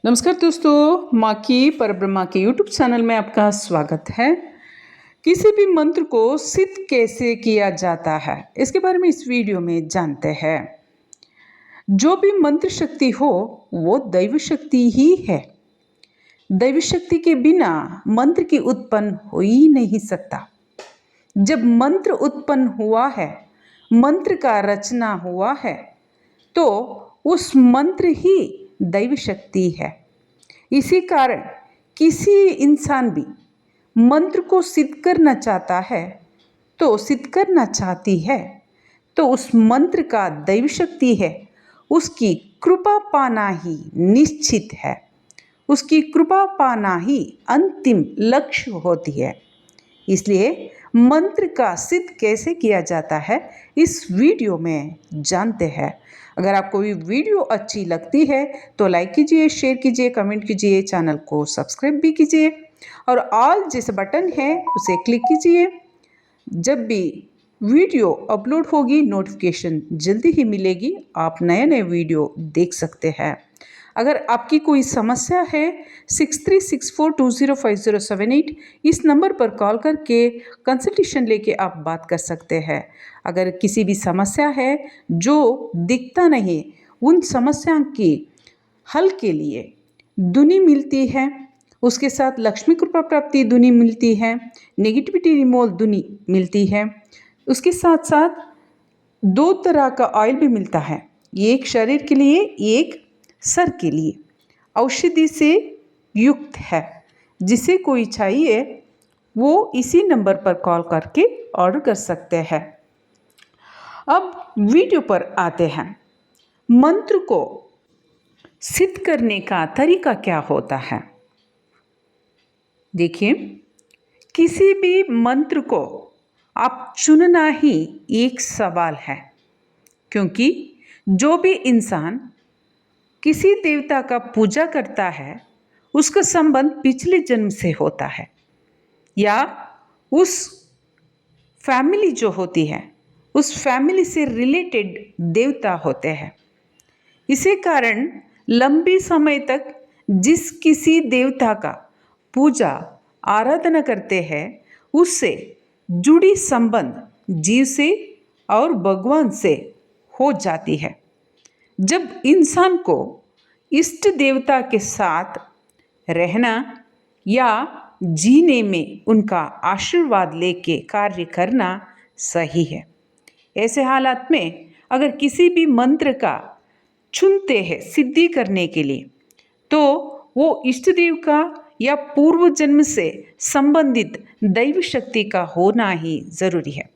नमस्कार दोस्तों, माँ की परब्रह्मा के यूट्यूब चैनल में आपका स्वागत है। किसी भी मंत्र को सिद्ध कैसे किया जाता है, इसके बारे में इस वीडियो में जानते हैं। जो भी मंत्र शक्ति हो वो दैव शक्ति ही है। दैव शक्ति के बिना मंत्र की उत्पन्न हो ही नहीं सकता। जब मंत्र उत्पन्न हुआ है, मंत्र का रचना हुआ है, तो उस मंत्र ही दैव शक्ति है। इसी कारण किसी इंसान भी मंत्र को सिद्ध करना चाहता है तो सिद्ध करना चाहती है तो उस मंत्र का दैव शक्ति है, उसकी कृपा पाना ही निश्चित है। उसकी कृपा पाना ही अंतिम लक्ष्य होती है। इसलिए मंत्र का सिद्ध कैसे किया जाता है, इस वीडियो में जानते हैं। अगर आपको ये वीडियो अच्छी लगती है तो लाइक कीजिए, शेयर कीजिए, कमेंट कीजिए, चैनल को सब्सक्राइब भी कीजिए और ऑल जैसे बटन है उसे क्लिक कीजिए। जब भी वीडियो अपलोड होगी नोटिफिकेशन जल्दी ही मिलेगी, आप नए नए वीडियो देख सकते हैं। अगर आपकी कोई समस्या है 6364205078 इस नंबर पर कॉल करके कंसल्टेशन लेके आप बात कर सकते हैं। अगर किसी भी समस्या है जो दिखता नहीं, उन समस्या की हल के लिए दुनी मिलती है, उसके साथ लक्ष्मी कृपा प्राप्ति दुनी मिलती है, नेगेटिविटी रिमूवल दुनी मिलती है। उसके साथ साथ दो तरह का ऑयल भी मिलता है, एक शरीर के लिए, एक सर के लिए। औषधि से युक्त है। जिसे कोई चाहिए वो इसी नंबर पर कॉल करके ऑर्डर कर सकते हैं। अब वीडियो पर आते हैं। मंत्र को सिद्ध करने का तरीका क्या होता है। देखिए, किसी भी मंत्र को आप चुनना ही एक सवाल है, क्योंकि जो भी इंसान किसी देवता का पूजा करता है उसका संबंध पिछले जन्म से होता है, या उस फैमिली जो होती है उस फैमिली से रिलेटेड देवता होते हैं। इसी कारण लंबी समय तक जिस किसी देवता का पूजा आराधना करते हैं उससे जुड़ी संबंध जीव से और भगवान से हो जाती है। जब इंसान को इष्ट देवता के साथ रहना या जीने में उनका आशीर्वाद लेके कार्य करना सही है। ऐसे हालात में अगर किसी भी मंत्र का चुनते हैं सिद्धि करने के लिए, तो वो इष्ट देव का या पूर्व जन्म से संबंधित दैव शक्ति का होना ही जरूरी है।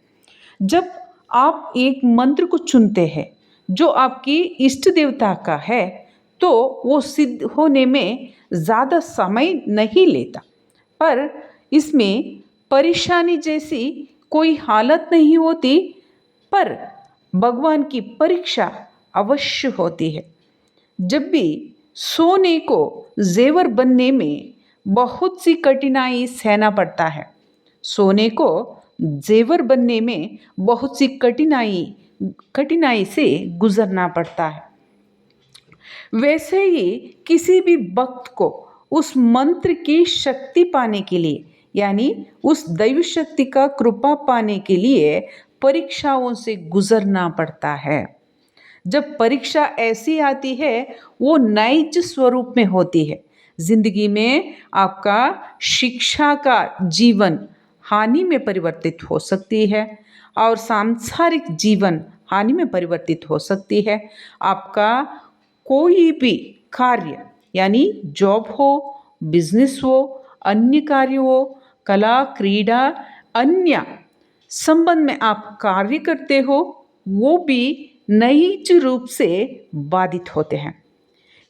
जब आप एक मंत्र को चुनते हैं जो आपकी इष्ट देवता का है, तो वो सिद्ध होने में ज़्यादा समय नहीं लेता, पर इसमें परेशानी जैसी कोई हालत नहीं होती, पर भगवान की परीक्षा अवश्य होती है। जब भी सोने को जेवर बनने में बहुत सी कठिनाई सहना पड़ता है, सोने को जेवर बनने में बहुत सी कठिनाई से गुजरना पड़ता है। वैसे ही किसी भी भक्त को उस मंत्र की शक्ति पाने के लिए, यानी उस दैव शक्ति का कृपा पाने के लिए परीक्षाओं से गुजरना पड़ता है। जब परीक्षा ऐसी आती है वो नैज स्वरूप में होती है। जिंदगी में आपका शिक्षा का जीवन हानि में परिवर्तित हो सकती है और सांसारिक जीवन हानि में परिवर्तित हो सकती है। आपका कोई भी कार्य, यानी जॉब हो, बिजनेस हो, अन्य कार्य हो, कला, क्रीड़ा, अन्य संबंध में आप कार्य करते हो, वो भी नैज रूप से बाधित होते हैं।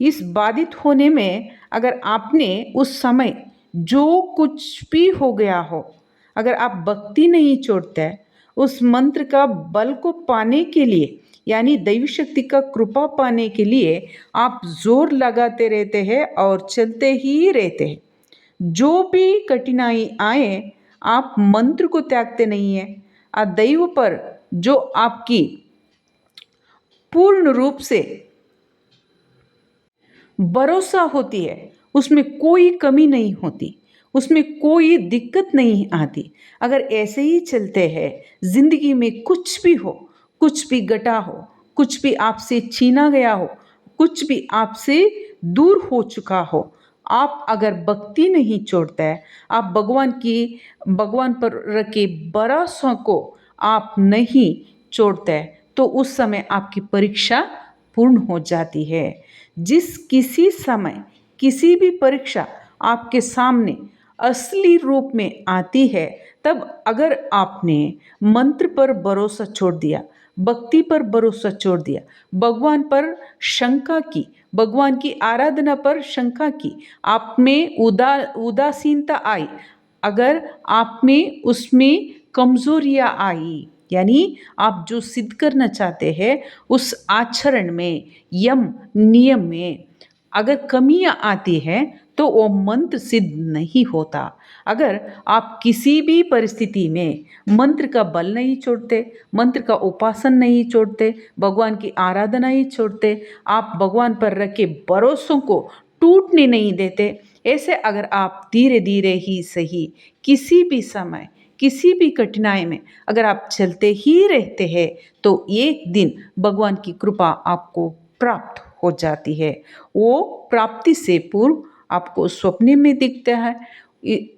इस बाधित होने में अगर आपने उस समय जो कुछ भी हो गया हो, अगर आप भक्ति नहीं छोड़ते, उस मंत्र का बल को पाने के लिए, यानी दैव शक्ति का कृपा पाने के लिए आप जोर लगाते रहते हैं और चलते ही रहते हैं। जो भी कठिनाई आए, आप मंत्र को त्यागते नहीं हैं। दैव पर जो आपकी पूर्ण रूप से भरोसा होती है, उसमें कोई कमी नहीं होती, उसमें कोई दिक्कत नहीं आती। अगर ऐसे ही चलते हैं, ज़िंदगी में कुछ भी हो, कुछ भी घटा हो, कुछ भी आपसे छीना गया हो, कुछ भी आपसे दूर हो चुका हो, आप अगर भक्ति नहीं छोड़ते हैं, आप भगवान पर रखे भरोसा को आप नहीं छोड़ते हैं, तो उस समय आपकी परीक्षा पूर्ण हो जाती है। जिस किसी समय किसी भी परीक्षा आपके सामने असली रूप में आती है, तब अगर आपने मंत्र पर भरोसा छोड़ दिया, भक्ति पर भरोसा छोड़ दिया, भगवान पर शंका की, भगवान की आराधना पर शंका की, आप में उदासीनता आई, अगर आप में उसमें कमजोरियां आई, यानी आप जो सिद्ध करना चाहते हैं उस आचरण में, यम नियम में अगर कमियां आती हैं, तो वो मंत्र सिद्ध नहीं होता। अगर आप किसी भी परिस्थिति में मंत्र का बल नहीं छोड़ते, मंत्र का उपासन नहीं छोड़ते, भगवान की आराधना नहीं छोड़ते, आप भगवान पर रखे भरोसों को टूटने नहीं देते, ऐसे अगर आप धीरे धीरे ही सही किसी भी समय किसी भी कठिनाई में अगर आप चलते ही रहते हैं, तो एक दिन भगवान की कृपा आपको प्राप्त हो जाती है। वो प्राप्ति से पूर्व आपको स्वप्न में दिखता है,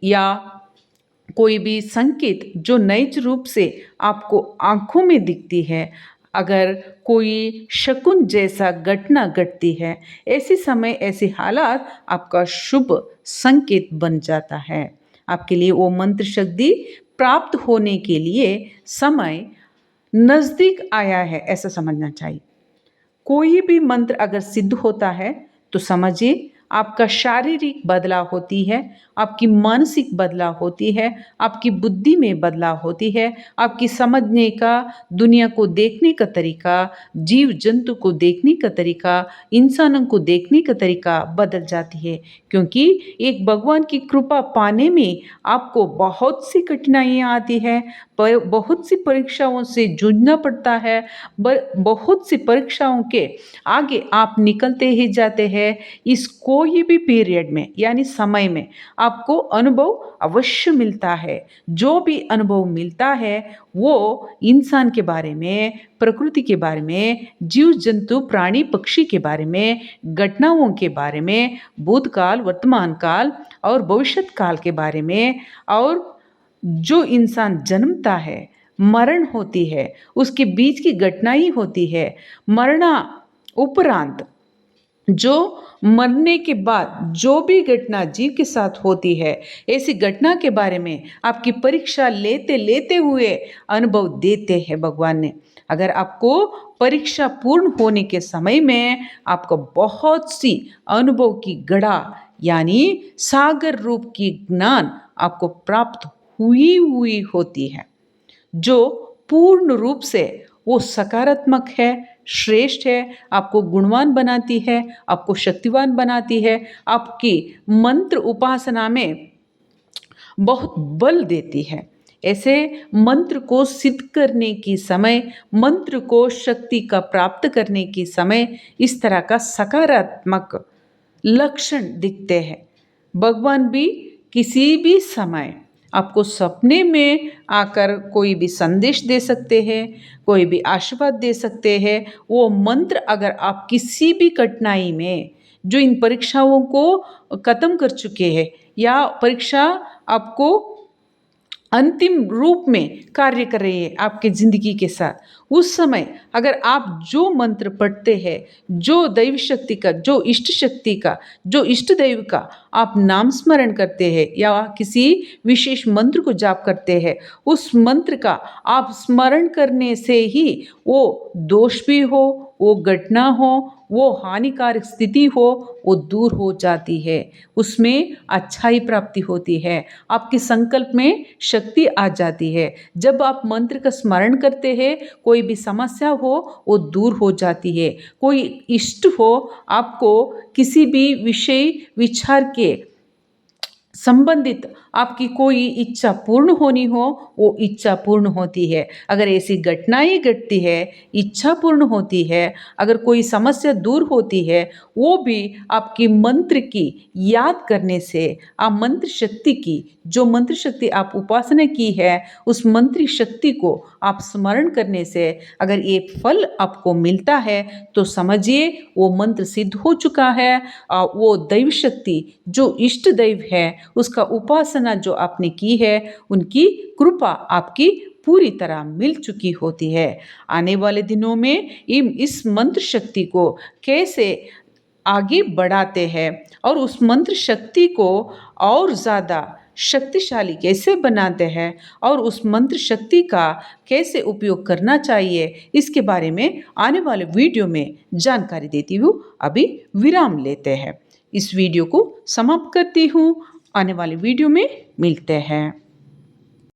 या कोई भी संकेत जो नैज रूप से आपको आंखों में दिखती है, अगर कोई शकुन जैसा घटना घटती है, ऐसे समय ऐसे हालात आपका शुभ संकेत बन जाता है। आपके लिए वो मंत्र शक्ति प्राप्त होने के लिए समय नज़दीक आया है, ऐसा समझना चाहिए। कोई भी मंत्र अगर सिद्ध होता है, तो समझिए आपका शारीरिक बदलाव होती है, आपकी मानसिक बदलाव होती है, आपकी बुद्धि में बदलाव होती है, आपकी समझने का, दुनिया को देखने का तरीका, जीव जंतु को देखने का तरीका, इंसानों को देखने का तरीका बदल जाती है। क्योंकि एक भगवान की कृपा पाने में आपको बहुत सी कठिनाइयाँ आती है, बहुत सी परीक्षाओं से जूझना पड़ता है, बहुत सी परीक्षाओं के आगे आप निकलते ही जाते हैं। इस कोई भी पीरियड में, यानी समय में, आपको अनुभव अवश्य मिलता है। जो भी अनुभव मिलता है वो इंसान के बारे में, प्रकृति के बारे में, जीव जंतु प्राणी पक्षी के बारे में, घटनाओं के बारे में, भूतकाल, वर्तमान काल और भविष्यत काल के बारे में, और जो इंसान जन्मता है, मरण होती है, उसके बीच की घटनाएं होती है, मरना उपरांत जो मरने के बाद जो भी घटना जीव के साथ होती है, ऐसी घटना के बारे में आपकी परीक्षा लेते लेते हुए अनुभव देते हैं भगवान ने। अगर आपको परीक्षा पूर्ण होने के समय में आपको बहुत सी अनुभव की गड़ा, यानी सागर रूप की ज्ञान आपको प्राप्त हुई होती है, जो पूर्ण रूप से वो सकारात्मक है, श्रेष्ठ है, आपको गुणवान बनाती है, आपको शक्तिवान बनाती है, आपकी मंत्र उपासना में बहुत बल देती है। ऐसे मंत्र को सिद्ध करने की समय, मंत्र को शक्ति का प्राप्त करने की समय इस तरह का सकारात्मक लक्षण दिखते हैं। भगवान भी किसी भी समय आपको सपने में आकर कोई भी संदेश दे सकते हैं, कोई भी आशीर्वाद दे सकते हैं। वो मंत्र अगर आप किसी भी कठिनाई में जो इन परीक्षाओं को खत्म कर चुके हैं, या परीक्षा आपको अंतिम रूप में कार्य कर रही है आपके ज़िंदगी के साथ, उस समय अगर आप जो मंत्र पढ़ते हैं, जो दैव शक्ति का, जो इष्ट शक्ति का, जो इष्ट देव का आप नाम स्मरण करते हैं, या किसी विशेष मंत्र को जाप करते हैं, उस मंत्र का आप स्मरण करने से ही वो दोष भी हो, वो घटना हो, वो हानिकारक स्थिति हो, वो दूर हो जाती है, उसमें अच्छाई प्राप्ति होती है, आपके संकल्प में शक्ति आ जाती है। जब आप मंत्र का स्मरण करते हैं, कोई भी समस्या हो वो दूर हो जाती है, कोई इष्ट हो, आपको किसी भी विषय विचार के संबंधित आपकी कोई इच्छा पूर्ण होनी हो, वो इच्छा पूर्ण होती है। अगर ऐसी घटनाएँ घटती है, इच्छा पूर्ण होती है, अगर कोई समस्या दूर होती है, वो भी आपकी मंत्र की याद करने से, आप मंत्र शक्ति की, जो मंत्र शक्ति आप उपासना की है, उस मंत्र शक्ति को आप स्मरण करने से अगर ये फल आपको मिलता है, तो समझिए वो मंत्र सिद्ध हो चुका है। वो दैव शक्ति जो इष्ट दैव है, उसका उपासना जो आपने की है, उनकी कृपा आपकी पूरी तरह मिल चुकी होती है। आने वाले दिनों में इस मंत्र शक्ति को कैसे आगे बढ़ाते हैं और उस मंत्र शक्ति को और ज़्यादा शक्तिशाली कैसे बनाते हैं और उस मंत्र शक्ति का कैसे उपयोग करना चाहिए, इसके बारे में आने वाले वीडियो में जानकारी देती हूँ। अभी विराम लेते हैं। इस वीडियो को समाप्त करती हूँ। आने वाले वीडियो में मिलते हैं।